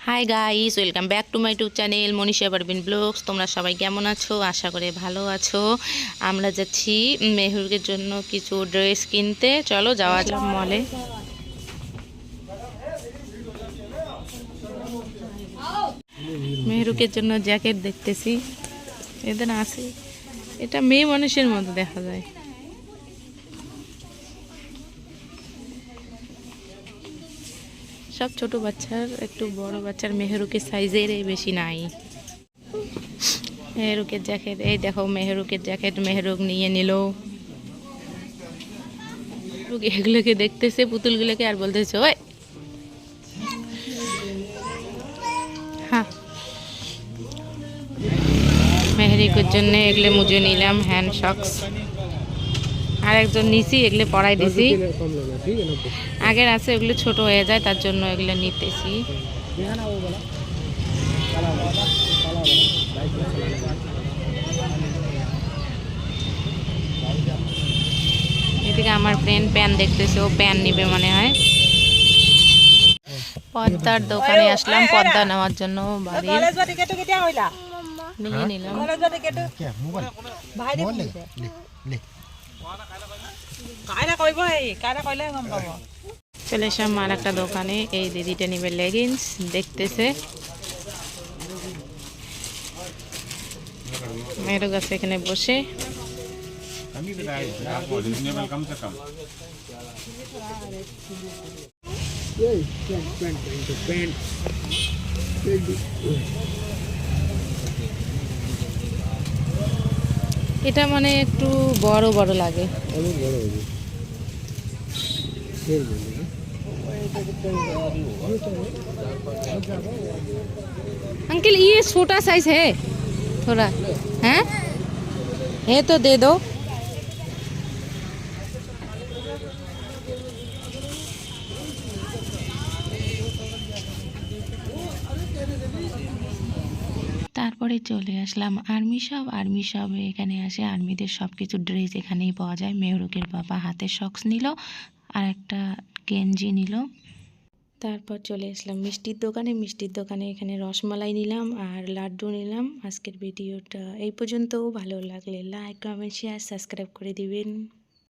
High guys, welcome back to my YouTube channel Manisha Parvin vlogs. তোমরা সবাই কেমন আছো? আশা করে ভালো আছো। আমরা যাচ্ছি মেহরুকের জন্য কিছু ড্রেস কিনতে। চলো যাওয়া যাক মলে। মেহরুকের জন্য জ্যাকেট দেখতেছি, এদের আছে। এটা মেয়ে মানুষের মতো দেখা যায়। সব ছোট বাচ্চার, একটু বড় বাচ্চার মেহরুকের সাইজের বেশি নাই। মেহরুকের জ্যাকেট, এই দেখো মেহরুকের জ্যাকেট মেহরুক নিয়ে নিল। এগুলোকে দেখতেছে, পুতুলগুলোকে, আর বলতেছে ওই হ্যাঁ। মেহরুকের জন্য এগুলো মুজে নিলাম, হ্যান্ড শক্স। আর একজন নিছি, এগুলো পরাই দিছি। আগের আছে, ওগুলো ছোট হয়ে যায়, তার জন্য এগুলো নিতেছি। এদিকে আমার ফ্রেন্ড প্যান দেখতেছে, ও প্যান নিবে মনে হয়। পদ্মার দোকানে আসলাম পদ্মা নেওয়ার জন্য। বাড়ির নিয়ে নিলাম। চলে এসলাম আর একটা দোকানে। এই দিদিটা নিবে লেগিংস, দেখতেছে। মেয়ের কাছে এখানে বসে। এটা মানে একটু বড় বড় লাগে। अंकल ये छोटा साइज है थोड़ा, हैं? है तो दे दो। তারপরে চলে আসলাম আর্মি শপে। এখানে আসে আর্মিদের সব কিছু ড্রেস এখানেই পাওয়া যায়। মেহরুকের বাবা হাতের শক্স নিল, আর একটা গেঞ্জি নিল। তারপর চলে আসলাম মিষ্টির দোকানে এখানে রসমালাই নিলাম আর লাড্ডু নিলাম। আজকের ভিডিওটা এই পর্যন্ত। ভালো লাগলে লাইক, কমেন্ট, শেয়ার, সাবস্ক্রাইব করে দিবেন।